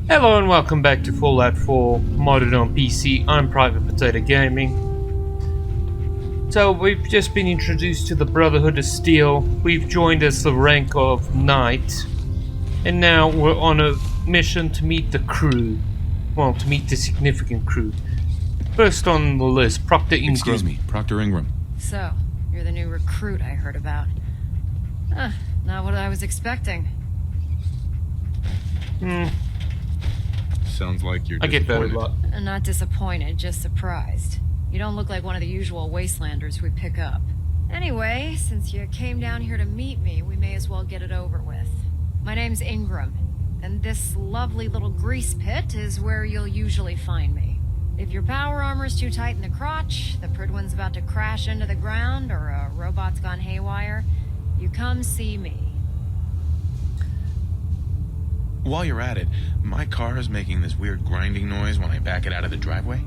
Hello and welcome back to Fallout 4 modded on PC. I'm Private Potato Gaming. So we've just been introduced to the Brotherhood of Steel. We've joined as the rank of Knight. And now we're on a mission to meet the crew. Well, to meet the significant crew. First on the list, Proctor Ingram. Excuse me, Proctor Ingram. So, you're the new recruit I heard about. Not what I was expecting. Sounds like you're I get that a lot. I'm not disappointed, just surprised. You don't look like one of the usual wastelanders we pick up. Anyway, since you came down here to meet me, we may as well get it over with. My name's Ingram, and this lovely little grease pit is where you'll usually find me. If your power armor's too tight in the crotch, the Pridwin's about to crash into the ground, or a robot's gone haywire, you come see me. While you're at it, my car is making this weird grinding noise when I back it out of the driveway.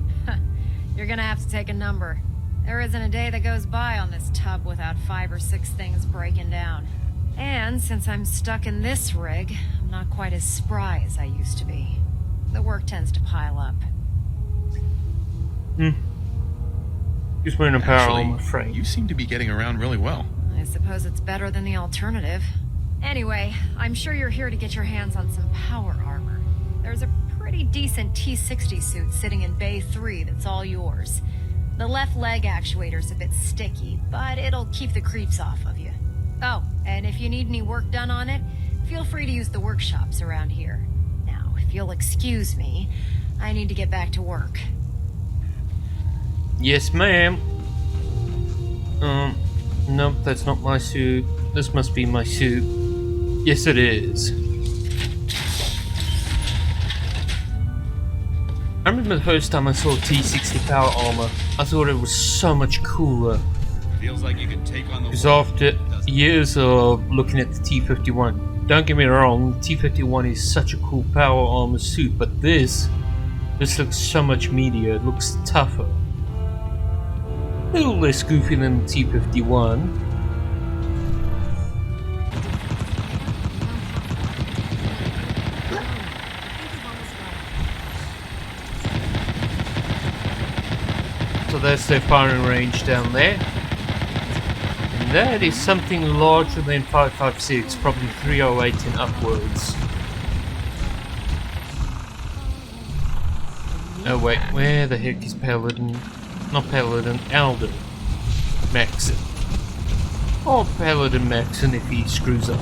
You're gonna have to take a number. There isn't a day that goes by on this tub without 5 or 6 things breaking down. And since I'm stuck in this rig, I'm not quite as spry as I used to be. The work tends to pile up. Just wearing a power armor frame. You seem to be getting around really well. I suppose it's better than the alternative. Anyway, I'm sure you're here to get your hands on some power armor. There's a pretty decent T-60 suit sitting in Bay 3 that's all yours. The left leg actuator's a bit sticky, but it'll keep the creeps off of you. Oh, and if you need any work done on it, feel free to use the workshops around here. Now, if you'll excuse me, I need to get back to work. Yes, ma'am. Nope, that's not my suit. This must be my suit. Yes, it is. I remember the first time I saw T-60 power armor, I thought it was so much cooler. Feels like you can take on the Because after years of looking at the T-51, don't get me wrong, the T-51 is such a cool power armor suit, but this looks so much meatier, it looks tougher. A little less goofy than the T-51. So that's their firing range down there. And that is something larger than 5.56, probably 308 and upwards. Oh wait, where the heck is Paladin? Not Paladin, Alden. Maxon. Or Paladin Maxon if he screws up.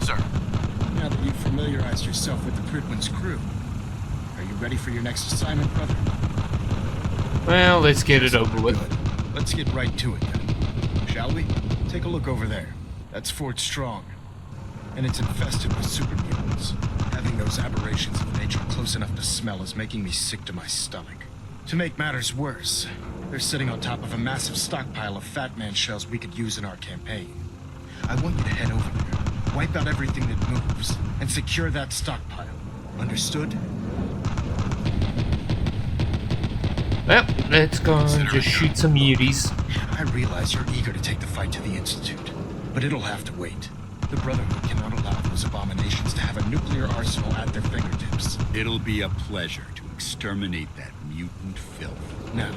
Sir. Now that you've familiarized yourself with the Pridwin's crew, are you ready for your next assignment, brother? Well, let's get it over with. Good. Let's get right to it then. Shall we? Take a look over there. That's Fort Strong. And it's infested with super mutants. Having those aberrations of nature close enough to smell is making me sick to my stomach. To make matters worse, they're sitting on top of a massive stockpile of Fat Man shells we could use in our campaign. I want you to head over there, wipe out everything that moves, and secure that stockpile. Understood? Well, let's go and just shoot some muties. I realize you're eager to take the fight to the Institute, but it'll have to wait. The Brotherhood cannot allow those abominations to have a nuclear arsenal at their fingertips. It'll be a pleasure to exterminate that mutant filth. Now,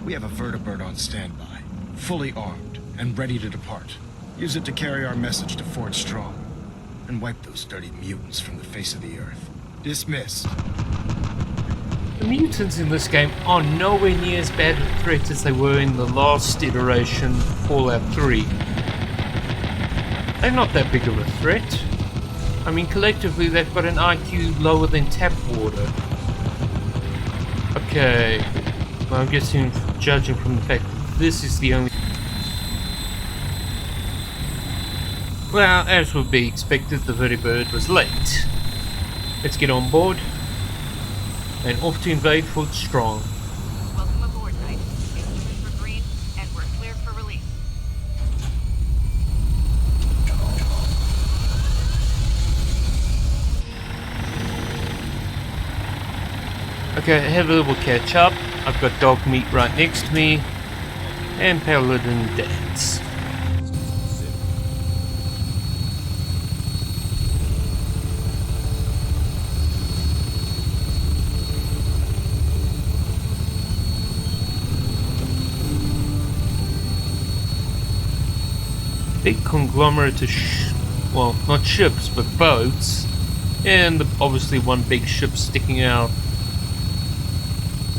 we have a vertibird on standby, fully armed and ready to depart. Use it to carry our message to Fort Strong, and wipe those dirty mutants from the face of the earth. Dismissed. The mutants in this game are nowhere near as bad a threat as they were in the last iteration, Fallout 3. They're not that big of a threat. I mean, collectively they've got an IQ lower than tap water. Okay, well, I'm guessing, judging from the fact that this is the only... Well, as would be expected, the vertibird was late. Let's get on board and off to invade Fort Strong. Welcome aboard, Knight. Instruments for green, and we're cleared for release. Okay, have a little catch up. I've got dog meat right next to me, and Paladin dance. big conglomerate of well, not ships, but boats. And obviously one big ship sticking out.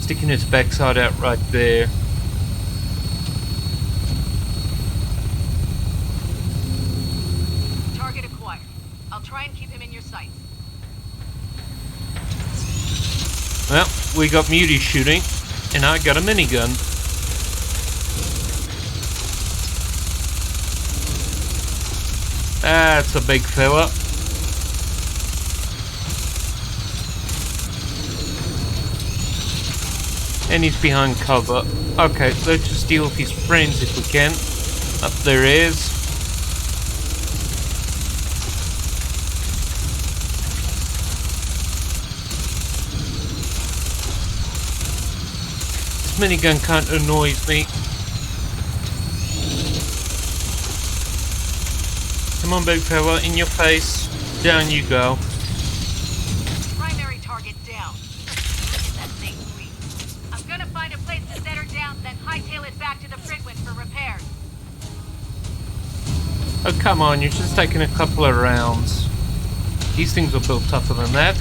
Sticking its backside out right there. Target acquired. I'll try and keep him in your sights. Well, we got mutie shooting, and I got a minigun. That's a big fella. And he's behind cover. Okay, let's just deal with his friends if we can. Up there is. This minigun kind of annoys me. Come on, big fella, in your face. Down you go. Primary target down. Look at that thing sweep. I'm gonna find a place to set her down, then hightail it back to the Fridwin for repairs. Oh, come on, you're just taking a couple of rounds. These things are built tougher than that.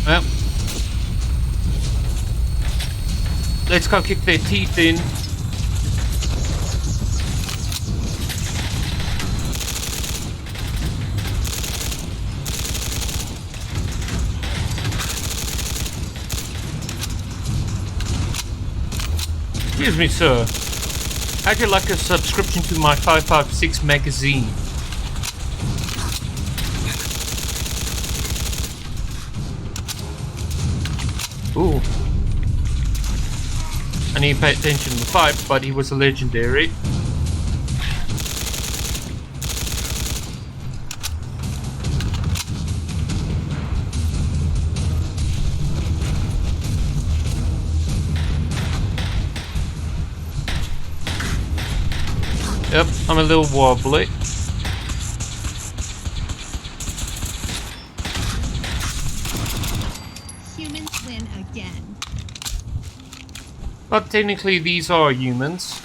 Well, let's go kick their teeth in. Excuse me, sir. How'd you like a subscription to my 556 magazine? Ooh. I need to pay attention to the fight, but he was a legendary. Yep, I'm a little wobbly. Humans win again. But technically these are humans.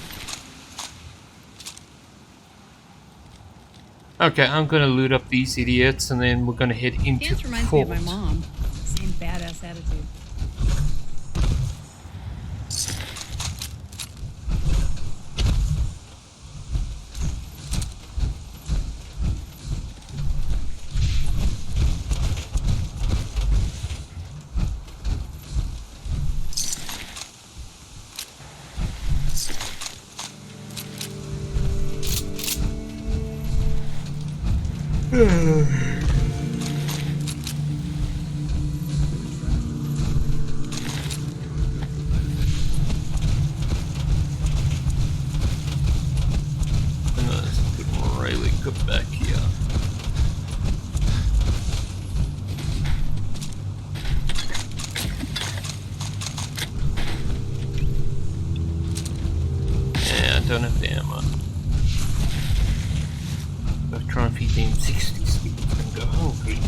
Okay, I'm gonna loot up these idiots and then we're gonna head into Dance reminds me of my fort. mom. Same badass attitude. Really good back here. Yeah, I don't have the ammo. I'll try and feed them 60 speeds and go hungry.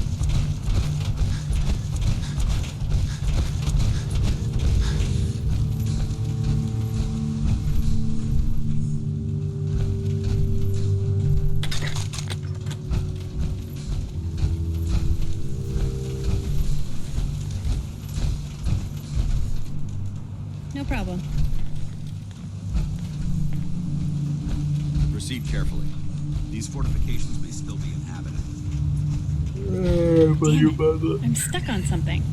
No problem. Proceed carefully. These fortifications may still be inhabited. Damn it. I'm stuck on something.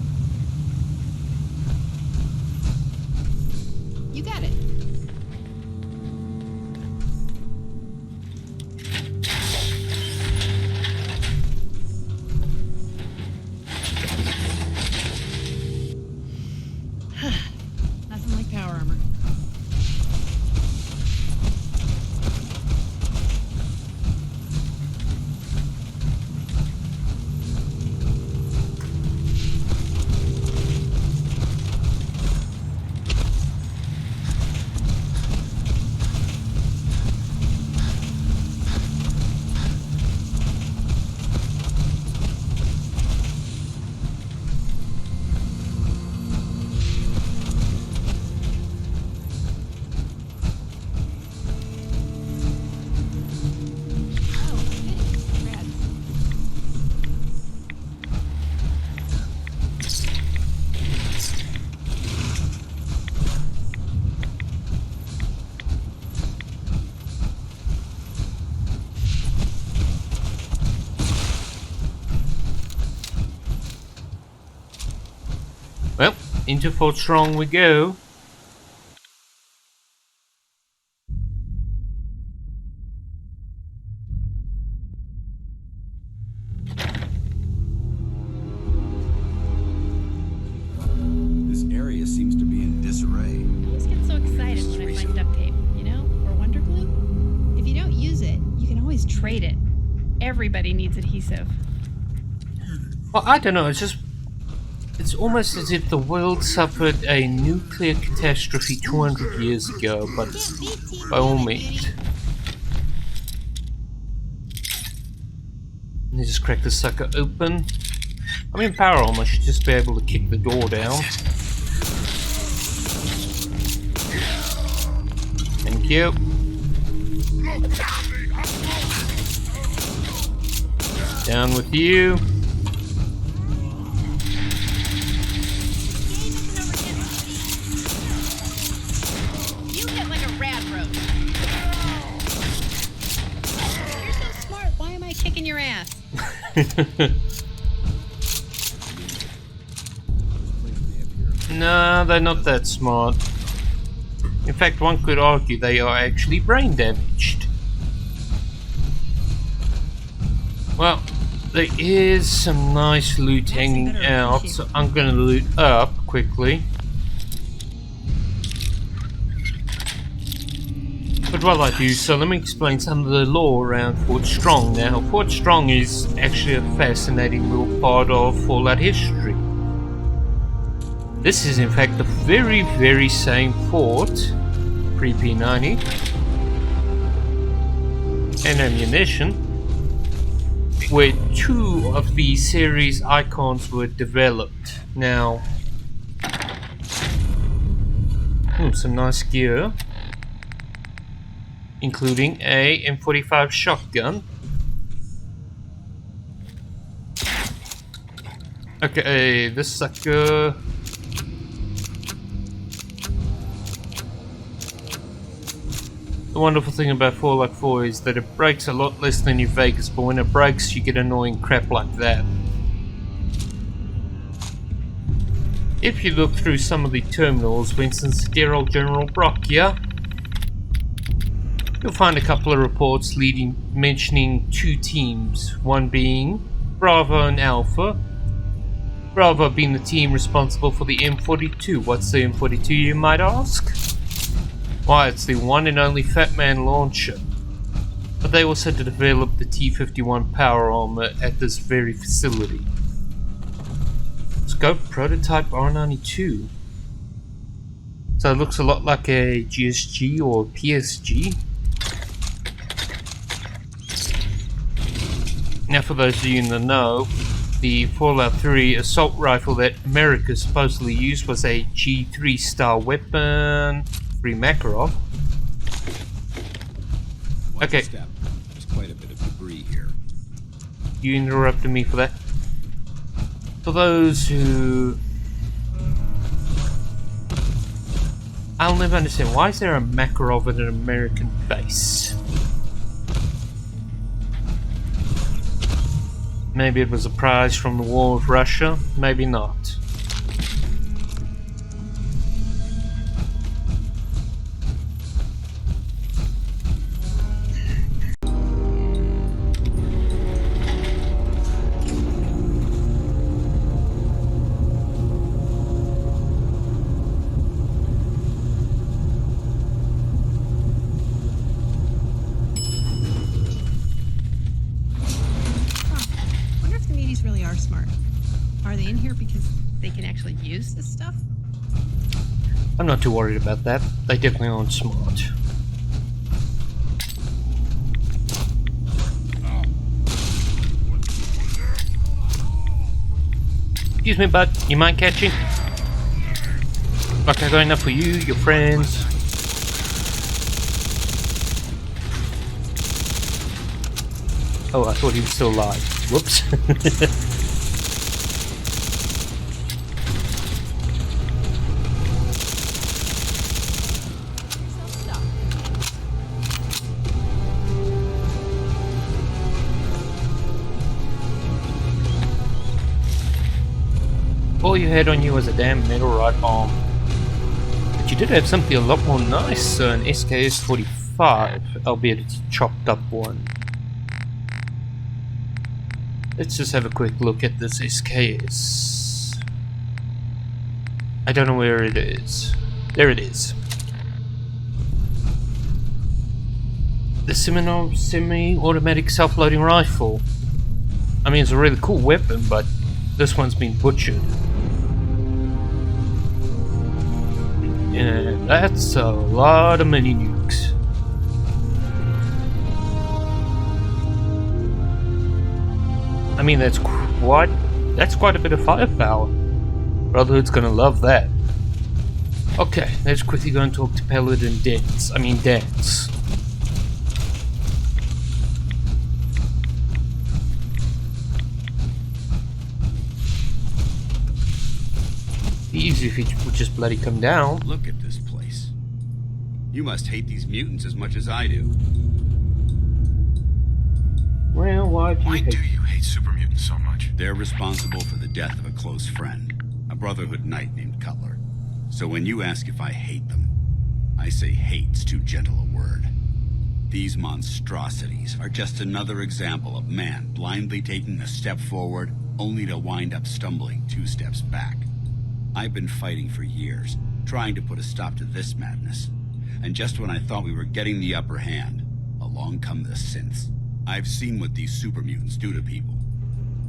You got it. Nothing like power armor. Into Fort Strong we go. This area seems to be in disarray. I always get so excited when I find duct tape, you know? Or wonder glue. If you don't use it, you can always trade it. Everybody needs adhesive. Well, I don't know, it's almost as if the world suffered a nuclear catastrophe 200 years ago, but by all means. Let me just crack this sucker open. I mean, power armor should just be able to kick the door down. Thank you. Down with you. You hit like a rad road. You're so smart. Why am I kicking your ass? Nah, they're not that smart. In fact, one could argue they are actually brain damaged. Well, there is some nice loot hanging out, so I'm gonna loot up quickly. But while I do so, let me explain some of the lore around Fort Strong. Now, Fort Strong is actually a fascinating little part of Fallout history. This is in fact the very, very same fort, pre-P90, and ammunition, where two of the series icons were developed. Now, some nice gear, including a M45 shotgun. Okay, this sucker. The wonderful thing about Fallout 4 is that it breaks a lot less than your Vegas, but when it breaks you get annoying crap like that. If you look through some of the terminals, for instance dear old General Brock here, you'll find a couple of reports mentioning two teams, one being Bravo and Alpha. Bravo being the team responsible for the M42. What's the M42, you might ask? Why, it's the one and only Fat Man launcher. But they also developed the T-51 power armor at this very facility. Scope prototype R92. So it looks a lot like a GSG or PSG. Now for those of you in the know, the Fallout 3 assault rifle that America supposedly used was a G3 style weapon. Free Makarov. Okay. There's quite a bit of debris here. You interrupted me for that. For those who... I'll never understand, why is there a Makarov at an American base? Maybe it was a prize from the war with Russia, maybe not. Use this stuff? I'm not too worried about that. They definitely aren't smart. Excuse me, bud. You mind catching? Like I got enough for you, your friends. Oh, I thought he was still alive. Whoops. all you had on you was a damn metal right arm. But you did have something a lot more nice, an SKS-45, albeit it's a chopped up one. Let's just have a quick look at this SKS. I don't know where it is. There it is. The semi-automatic self-loading rifle. I mean, it's a really cool weapon, but this one's been butchered. Yeah, that's a lot of mini nukes. I mean, that's quite a bit of firepower. Brotherhood's gonna love that. Okay, let's quickly go and talk to Paladin Dance. Be easy if he would just bloody come down. Look at this place. You must hate these mutants as much as I do. Well, why do you hate super mutants so much? They're responsible for the death of a close friend, a Brotherhood knight named Cutler. So when you ask if I hate them, I say hate's too gentle a word. These monstrosities are just another example of man blindly taking a step forward, only to wind up stumbling 2 steps back. I've been fighting for years, trying to put a stop to this madness. And just when I thought we were getting the upper hand, along come the synths. I've seen what these super mutants do to people.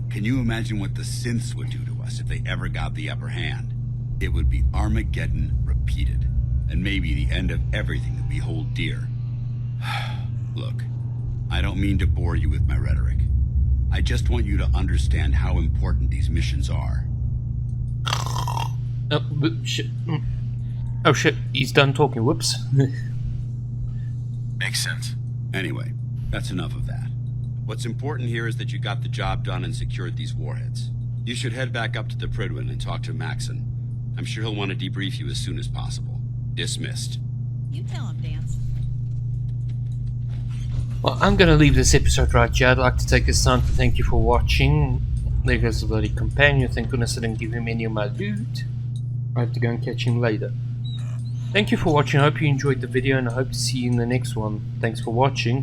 Can you imagine what the synths would do to us if they ever got the upper hand? It would be Armageddon repeated, and maybe the end of everything that we hold dear. Look, I don't mean to bore you with my rhetoric. I just want you to understand how important these missions are. Oh, shit. Oh shit, he's done talking, whoops. Makes sense. Anyway, that's enough of that. What's important here is that you got the job done and secured these warheads. You should head back up to the Prydwen and talk to Maxon. I'm sure he'll want to debrief you as soon as possible. Dismissed. You tell him, Dance. Well, I'm gonna leave this episode right here. I'd like to take this time to thank you for watching. There goes the bloody companion. Thank goodness I didn't give him any of my loot. I have to go and catch him later. Thank you for watching. I hope you enjoyed the video and I hope to see you in the next one. Thanks for watching.